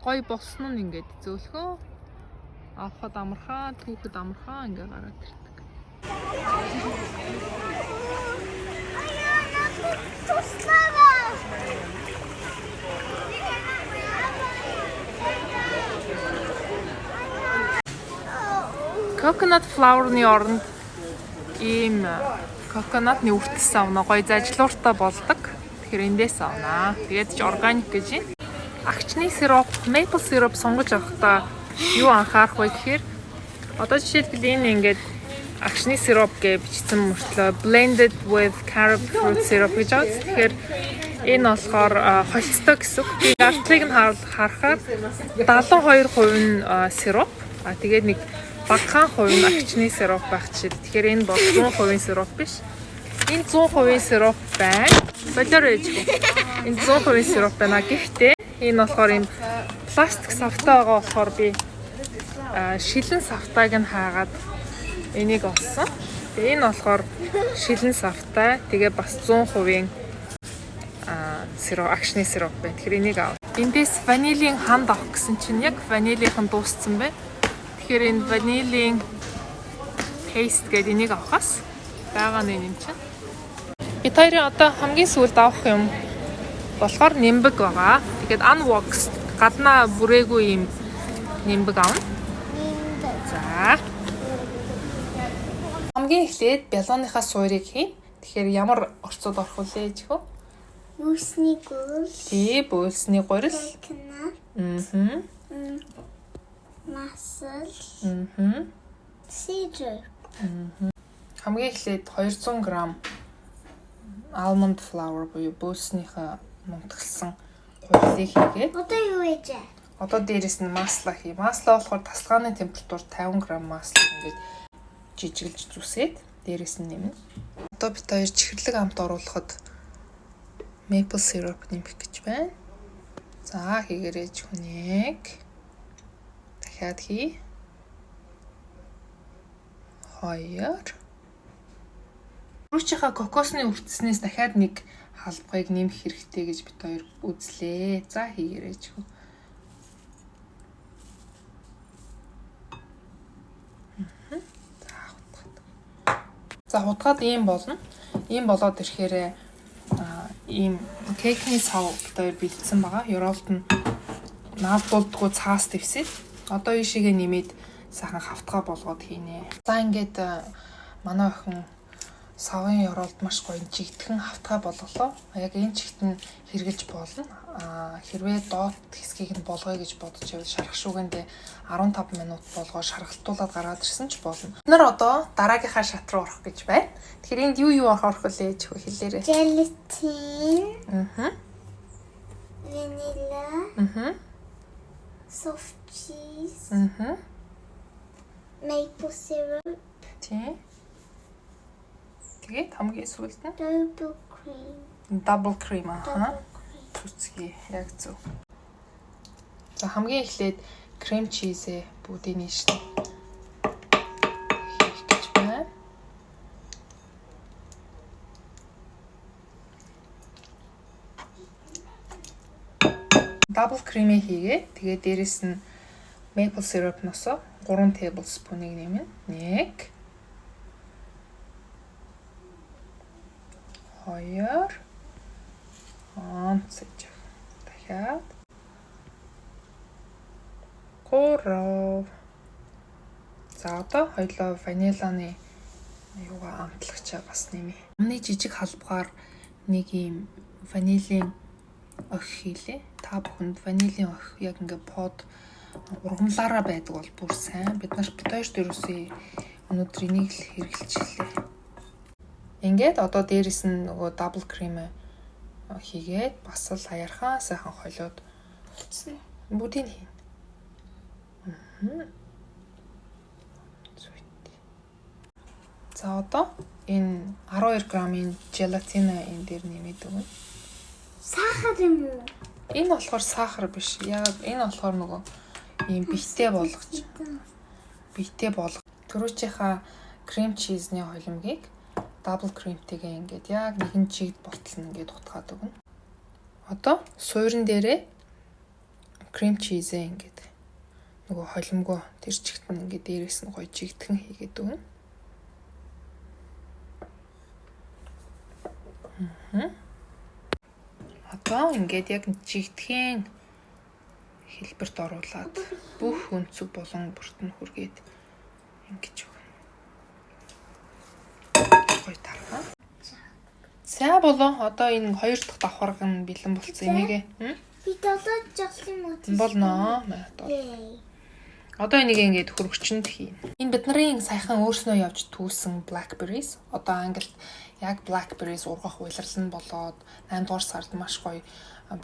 гоё болсон нь ингээд зөөлхөө. Авахад амархан, түүхэд амархан ингээ гараад ирдэг. Coconut flower-ны оронд ийм coconut-ны үртэс авна гоё зажлууртай болдог. Тэгэхээр эндээс авнаа. Тэгээд ч органик гэж юм. Агчны сироп, maple syrup сонгож авахдаа юу анхаарах вэ гэхээр одоо жишээлбэл энэ ингээд агчны сироп гэж бичсэн мөртлөө blended with carob fruit syrup гэж байгаа. Тэгэхээр энэ болохоор холцтой гэсэн. Би артлыг нь харахаар 72% нь сироп. Тэгээд нэг багахан хувь нь агчны сироп байх чил. Тэгэхээр энэ бол 100% сироп биш. Энэ 100% сироп байна. Болоор ээжгүй. Энэ 100% сироп байна. Гэхдээ энэ болохоор юм пластик савтай байгаа болохоор би шилэн савтайг нь хаагаад энийг олсон. Тэгээ энэ болохоор шилэн савтай. Тэгээ бас 100% сироп, агчны сироп байна. Тэгэхээр энийг аваа. Эндээс ванилийн ханд авах гэсэн чинь яг ванилийнхан дууссан байна. Тэгэхээр энэ ванилийн paste гэдэг энийг авахаас байгаа нь юм чинь. Бид хоёрын одоо хамгийн сүүлд авах юм болохоор нимбэг байгаа. Тэгээд unwaxed гаднаа бүрээгүй юм нимбэг авна. За. Хамгийн эхлээд бялгааныхаа суурийг хийн. Тэгэхээр ямар орцод орох вэ гэж хөө? Бөөсний гурил. Тий, бөөсний гурил. Масал. Сидр. Хамгийн эхлээд 200 г almond flour буюу бөөснийхөө мунтгалсан гурилыг хийгээд. Одоо юу ээж? Одоо дээрэс нь масла хий. Масла болохоор тасалгааны температур 50 г масла ингээд жижиглж зүсээд дээрэс нь нэмнэ. Одоо бид хоёр чихэрлэг амт оруулахад maple syrup нэмэх гэж байна. За хийгээрэй хүнийг. Дахиад хий. 2. Рүүчийнхаа кокосны үртснээс дахиад нэг халбагыг нэмэх хэрэгтэй гэж бид хоёр үзлээ. За хийгээрэй хүү. За хутгаад ийм болно. Ийм болоод ирэхээр ийм кейкний сав бид хоёр бэлдсэн байгаа. Европт нь наалдуулдаггүй цаас дэвсээд одоо ийшээгээ нэмээд сайхан хавтгаа болгоод хийнэ. За ингээд манай охин савын Европт маш гоё жигдхэн хавтгаа болголоо. Яг энэ чигт нь хэрглэж болно. Хэрвээ доод хэсгийг нь болгоё гэж бодож байвал шарах шүүгэндээ 15 минут болгоо шаргалтуулаад гаргаад ирсэн ч болно. Бид нар одоо дараагийнхаа шат руу орох гэж байна. Тэгэхээр энд юу орох вэ гэж хэлээрэй. Gelatin. Vanilla. Soft cheese. Maple syrup. Тий. Тэгээд хамгийн сүүлд нь Double cream. Double cream Түцгий яг зөв. За хамгийн эхлээд крем чизээ бүгдийг нийшнэ. Хийх гэж байна. Double cream хийгээ. Тэгээд дээрэс нь maple syrup-ноос 3 tablespoon-ыг нэмнэ. 1 2 онцож дахиад 3. За одоо хоёлоо ваниланы юугаа амтлагчаа бас нэмье. Өмнө жижиг халбгаар нэг юм ванилийн ох хийлээ. Та бүхэнд ванилийн ох яг ингээ под ургамлаараа байдаг бол бүр сайн. Бид хоёр дөрөсөө өнөөдөр энийг л хэрэглэжлээ. Ингээд одоо дээрэс нь нөгөө double cream хийгээд бас л аяархан сайхан холиод бүгдийг хийн. За одоо энэ 12 г-ийн желатина энэ дээр нэмээд өгнө. Сахар юм уу? Энэ болохоор сахар биш. Яг энэ болохоор нөгөө ийм битээ болгож. Түрүүчийнхаа крем чизний холимгийг double creamтэйгээ ингээд яг нэгэн чигд болтол нь ингээд утгаад өгнө. Одоо суурин дээрээ крем чизээ ингээд нөгөө холимгоо тэр чигт нь ингээд дээрээс нь гоё жигтгэн хийгээд өгнө. Одоо ингээд яг жигтгэн хэлбэрт оруулаад бүх өнцөг болон бүрт нь хүргээд ингэж өгнө. Гоё тархаа. За болоо одоо энэ хоёр дахь давхарга нь бэлэн болсон. Энийг Би долоод жаглын мод. болно. Одоо энийг ингээд хөргөчөнд хийнэ. Энэ бидний саяхан өөрснөө явж түүсэн blackberries. Одоо англид яг blackberries ургах уйлрал нь болоод 8 дугаар сард маш гоё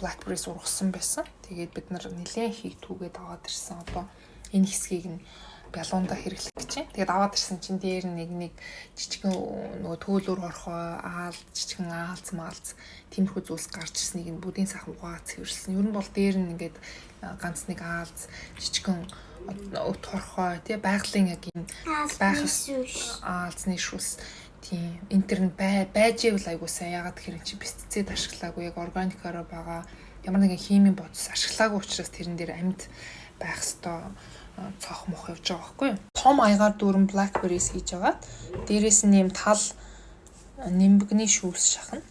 blackberries ургасан байсан. Тэгээд бид нар нэлээд хийг түүгээд аваад ирсэн. Одоо энэ хэсгийг нь бялуунда хэрэглэх гэж байна. Тэгээд аваад ирсэн чинь дээр нэг жижигэн нөгөө төөлөөр орхоо жижигэн аалц тиймэрхүү зүйлс гарч ирснийг нь бүдийн сайхан угаац хэвэрсэн. Ер нь бол дээр нь ингээд ганц нэг аалц жижигэн өт хорхоо тий байгалийн яг юм байх аалзны шүс тийм интернет байж ивэл айгуу сайн ягаад гэхээр чи пестицид ашиглаагүй яг органикаараа байгаа ямар нэгэн химийн бодис ашиглаагүй учраас тэрэн дээр амьд байх ёстой цох мох явж байгаа байхгүй юу. Том аягаар дүүрэн blackberries хийж агаад дээрээс нь юм тал нимбэгний шүүс шахна.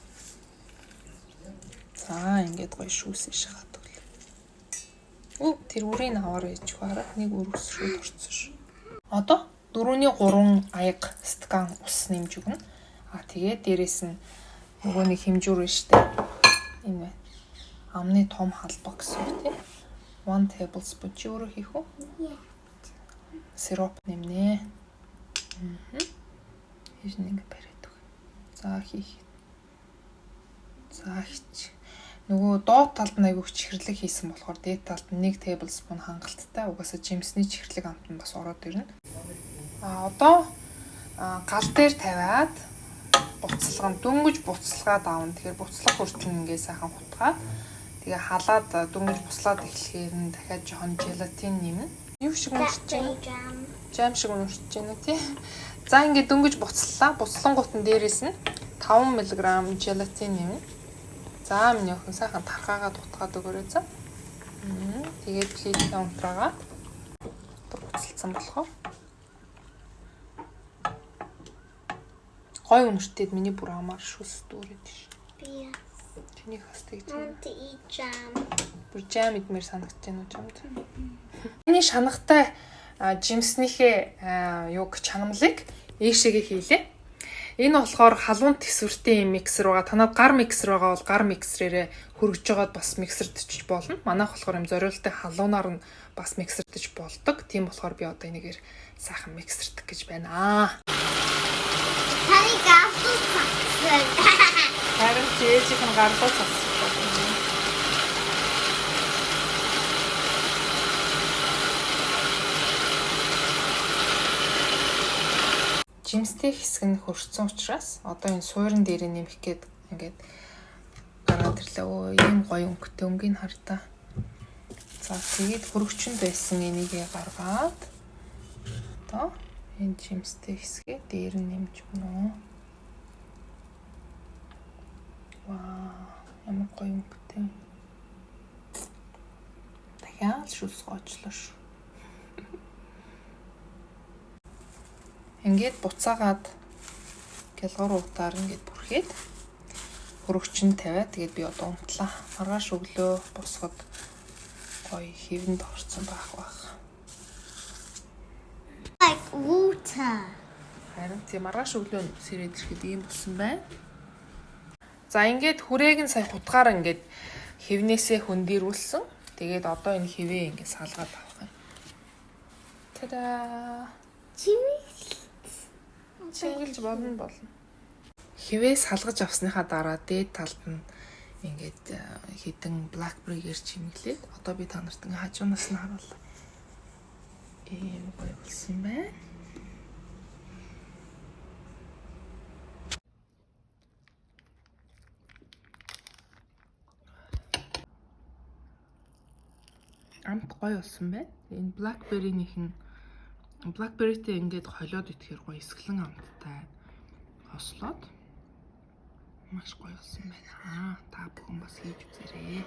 За ингээд гоё шүүс шахаад өглөө. Тэр үрийг аваар ээж хараа нэг өрөс шүүд орцсон ш. Одоо 4-3 аяг стакан ус нэмж өгнө. Тэгээд дээрээс нь нөгөө нэг хэмжүүр нь штэ. Энэ байна. Амны том халбаг гэсэн үг тийм. 1 tablespoon чи өөрөө хийх үү? Сироп нэмнэ. Хийж нэг бариад өг. За хийх. За хич. Нөгөө доод талд нь айгүйх чихэрлэг хийсэн болохоор дээд талд нь 1 tablespoon хангалттай. Угаасаа жимсний чихэрлэг амт нь бас ороод ирнэ. Одоо гал дээр тавиад буцалган дөнгөж буцалгаад аавна. Тэгэхээр буцлах хурчин ингээ сайхан хутгаад тэгээ халаад дөнгөж буслаад эхлэхээр нь дахиад жоохон желатин нэмнэ. Юу шиг уншиж байна? Жам шиг уншиж байна тий. За ингээ дөнгөж буцаллаа. Буцлангууд нь дээрээс нь 5 мг желатин нэмнэ. За миний охин сайхан тархаагаад утгаад өгөөрэй за. Тэгээд плитээ унтраагаад буцалсан болохоор гой өнөртөд миний бүр амаар шүс дүүрээд ш. Би Чиний хастыг want to eat jam. бүр жам идмээр санагдаж байна уу жамд. Миний шанахтай жимснийхээ юг чанамлыг ээшээгээ хийлээ. Энэ болохоор халуун тэсвэртэй миксер байгаа. Танад гар миксер байгаа бол гар миксерээрээ хөргөж жагаад бас миксердчих болно. Манайх болохоор юм зориултын халуунаар нь бас миксердэж болдог. Тийм болохоор би одоо энийгээр сайхан миксердэх гэж байна. Таны гартуу цацсан. Харин чээжийн гартуу цацсан. Жимстэй хэсэг нь хөрцсөн учраас одоо энэ суурин дээр нэмэх гээд ингээд гараад ирлээ. Ийм гоё өнгөтэй өнгийг хартаа. За тэгээд хөргөчөнд байсан энийгээ гаргаад одоо энэ жимстэй хэсгээ дээр нь нэмж өгнө. Вау, ямар гоё өнгөтэй. Дахиад шүс гоочлоо шүү. Ингээд буцаагаад гялгуур утаар ингээд бүрхээд хөргөчөнд тавиад тэгээд би одоо унтлаа. Маргааш өглөө босгод гоё хэвэнд орсон байх. Like water. Харин тийм маргааш өглөө сэрээд ирэхэд ийм болсон байна. За ингээд хүрээг нь сая хутгаар ингээд хэвнээсээ хөндөрүүлсэн. Тэгээд одоо энэ хэвээ ингээд салгаад авах юм. Та-да! Чиглэж болно. Хэвээ салгаж авсныхаа дараа дээд талд нь ингээд хідэн blackberry-гээр чимэглээд одоо би та нарт ингээд хажуунаас нь харуулъя. Ийм гоё болсон байна. Амт гоё болсон байна. Энэ blackberry-тэй ингээд холиод итгэхээр гоё эсгэлэн амттай хослоод маш гоё болсон байна. Та бүхэн бас хийж үзээрэй.